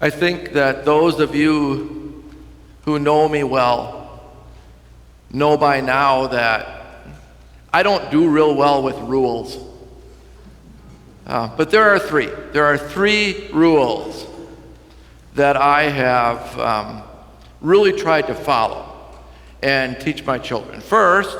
I think that those of you who know me well know by now that I don't do real well with rules. But there are three. There are three rules that I have really tried to follow and teach my children. First,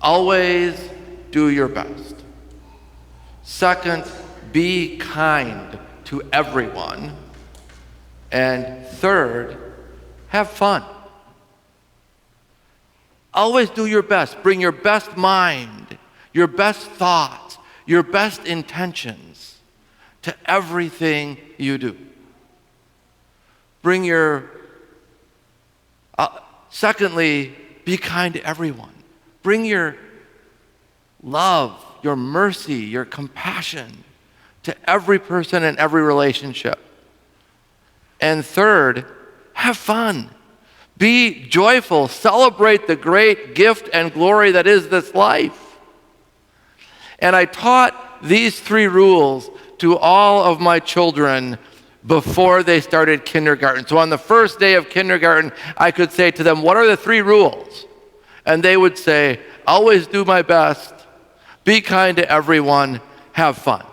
always do your best. Second, be kind to everyone. And third, have fun. Always do your best. Bring your best mind, your best thoughts, your best intentions to everything you do. Secondly, be kind to everyone. Bring your love, your mercy, your compassion to every person and every relationship. And third, have fun. Be joyful. Celebrate the great gift and glory that is this life. And I taught these three rules to all of my children before they started kindergarten. So on the first day of kindergarten, I could say to them, what are the three rules? And they would say, always do my best, be kind to everyone, have fun.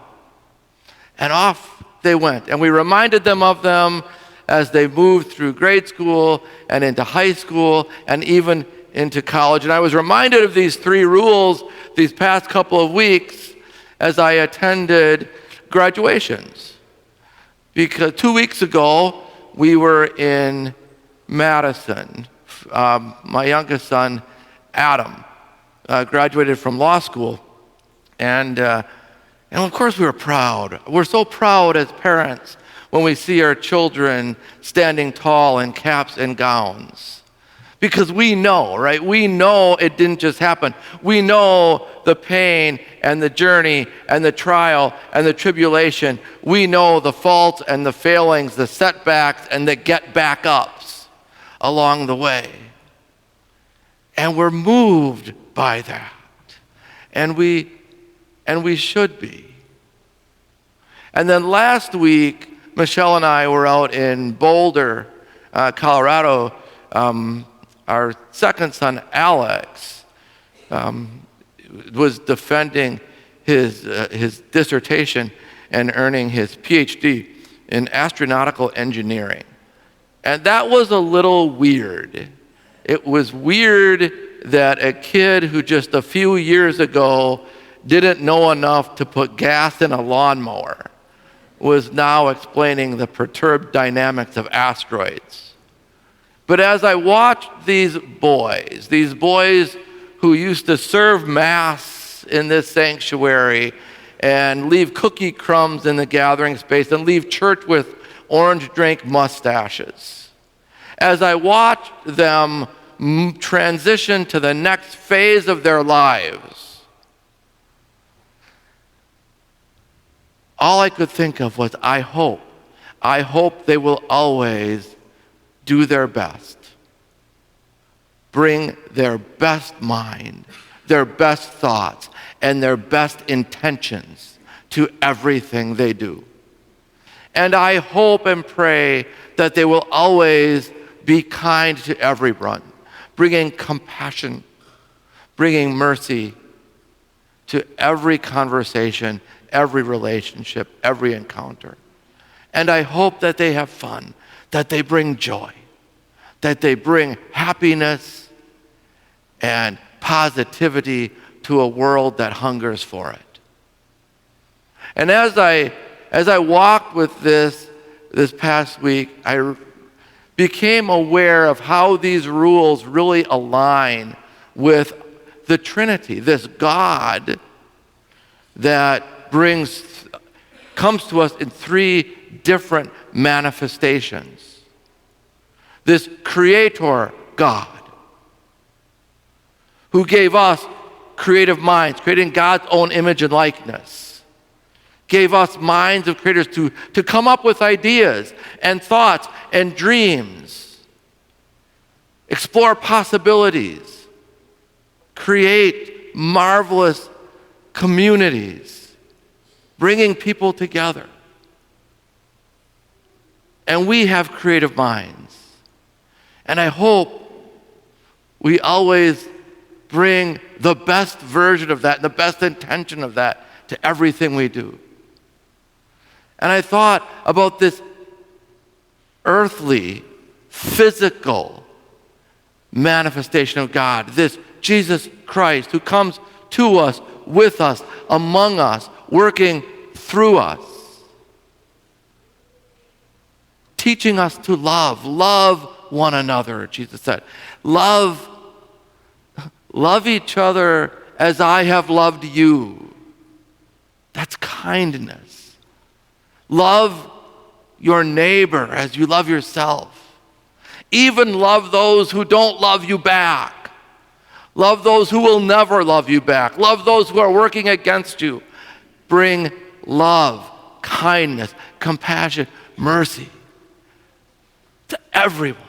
And off they went. And we reminded them of them as they moved through grade school and into high school and even into college. And I was reminded of these three rules these past couple of weeks as I attended graduations. Because 2 weeks ago, we were in Madison. My youngest son, Adam, graduated from law school. And of course we were proud. We're so proud as parents when we see our children standing tall in caps and gowns. Because we know, right? We know it didn't just happen. We know the pain and the journey and the trial and the tribulation. We know the faults and the failings, the setbacks and the get back ups along the way. And we're moved by that. And we should be. And then last week, Michelle and I were out in Boulder, Colorado. Our second son, Alex, was defending his dissertation and earning his PhD in astronautical engineering. And that was a little weird. It was weird that a kid who just a few years ago didn't know enough to put gas in a lawnmower was now explaining the perturbed dynamics of asteroids. But as I watched these boys who used to serve Mass in this sanctuary and leave cookie crumbs in the gathering space and leave church with orange drink mustaches, as I watched them transition to the next phase of their lives, all I could think of was, I hope they will always do their best. Bring their best mind, their best thoughts, and their best intentions to everything they do. And I hope and pray that they will always be kind to everyone, bringing compassion, bringing mercy to every conversation, every relationship, every encounter. And I hope that they have fun, that they bring joy, that they bring happiness and positivity to a world that hungers for it. And as I walked with this past week, I became aware of how these rules really align with the Trinity, this God that comes to us in three different manifestations. This Creator God, who gave us creative minds, creating God's own image and likeness, gave us minds of creators to come up with ideas and thoughts and dreams, explore possibilities, create marvelous communities, bringing people together. And we have creative minds. And I hope we always bring the best version of that and the best intention of that to everything we do. And I thought about this earthly, physical manifestation of God, this Jesus Christ who comes to us, with us, among us, working through us, teaching us to love one another, Jesus said. Love each other as I have loved you. That's kindness. Love your neighbor as you love yourself. Even love those who don't love you back. Love those who will never love you back. Love those who are working against you. Bring love, kindness, compassion, mercy to everyone.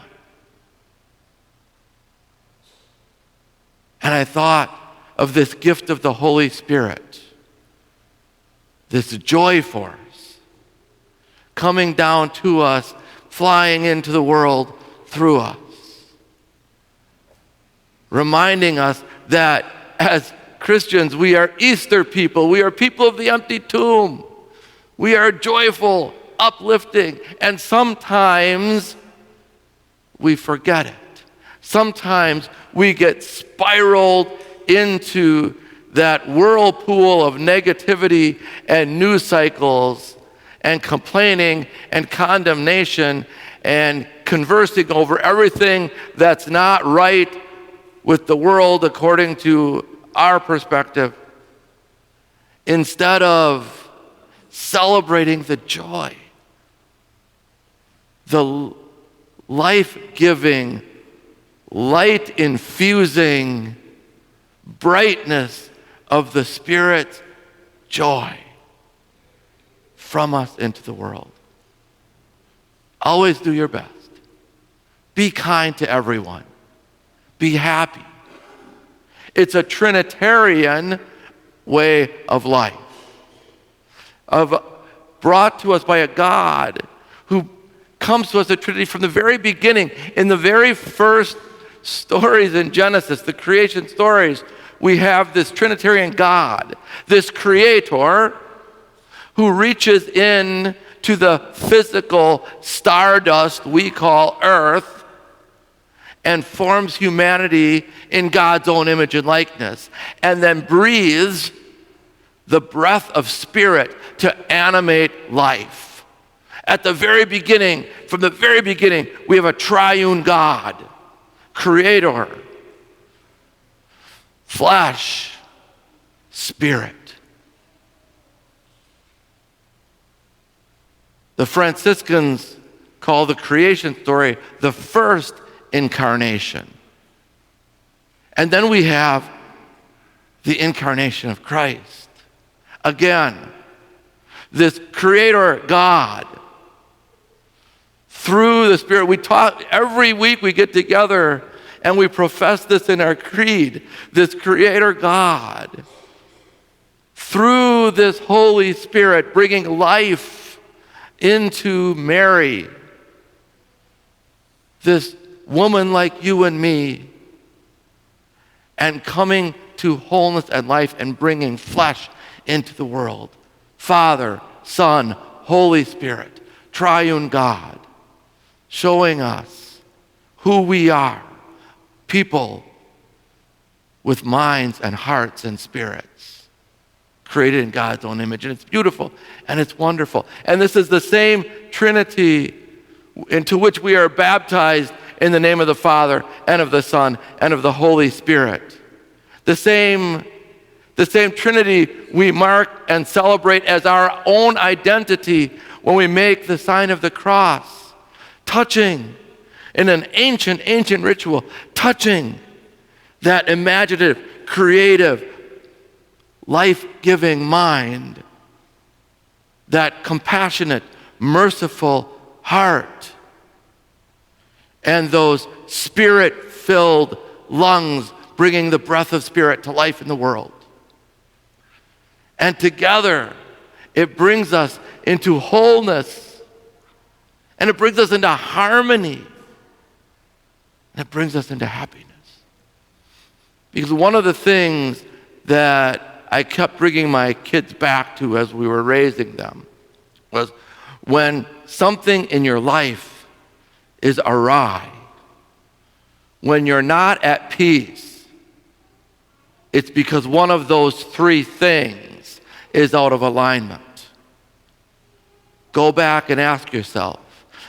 And I thought of this gift of the Holy Spirit, this joy force coming down to us, flying into the world through us, reminding us that as Christians, we are Easter people. We are people of the empty tomb. We are joyful, uplifting, and sometimes we forget it. Sometimes we get spiraled into that whirlpool of negativity and news cycles and complaining and condemnation and conversing over everything that's not right with the world according to our perspective, instead of celebrating the joy, the life-giving, light-infusing brightness of the Spirit's joy from us into the world. Always do your best. Be kind to everyone. Be happy. It's a Trinitarian way of life, brought to us by a God who comes to us a Trinity from the very beginning. In the very first stories in Genesis, the creation stories, we have this Trinitarian God, this creator who reaches in to the physical stardust we call earth and forms humanity in God's own image and likeness, and then breathes the breath of spirit to animate life. At the very beginning, from the very beginning, we have a triune God, creator, flesh, spirit. The Franciscans call the creation story the first incarnation. And then we have the incarnation of Christ. Again, this creator God, through the Spirit. We talk every week, we get together and we profess this in our creed, this creator God, through this Holy Spirit, bringing life into Mary, this woman like you and me, and coming to wholeness and life and bringing flesh into the world. Father, Son, Holy Spirit, triune God, showing us who we are, people with minds and hearts and spirits, created in God's own image. And it's beautiful and it's wonderful. And this is the same Trinity into which we are baptized in the name of the Father and of the Son and of the Holy Spirit. The same Trinity we mark and celebrate as our own identity when we make the sign of the cross, touching in an ancient ritual, touching that imaginative, creative, life-giving mind, that compassionate, merciful heart, and those spirit-filled lungs bringing the breath of spirit to life in the world. And together, it brings us into wholeness And it brings us into harmony. And it brings us into happiness. Because one of the things that I kept bringing my kids back to as we were raising them was when something in your life is awry, when you're not at peace, it's because one of those three things is out of alignment. Go back and ask yourself,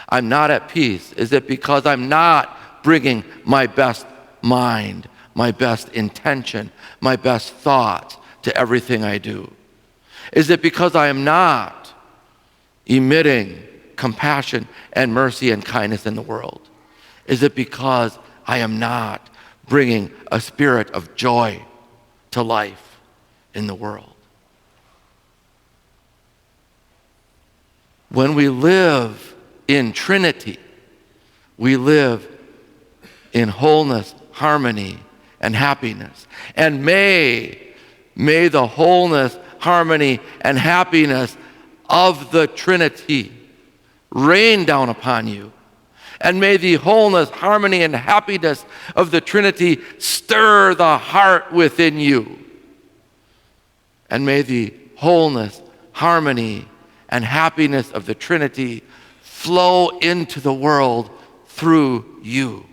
I'm not at peace. Is it because I'm not bringing my best mind, my best intention, my best thought to everything I do? Is it because I am not emitting compassion and mercy and kindness in the world? Is it because I am not bringing a spirit of joy to life in the world? When we live in Trinity, we live in wholeness, harmony, and happiness. And may the wholeness, harmony, and happiness of the Trinity rain down upon you. And may the wholeness, harmony, and happiness of the Trinity stir the heart within you. And may the wholeness, harmony, and happiness of the Trinity flow into the world through you.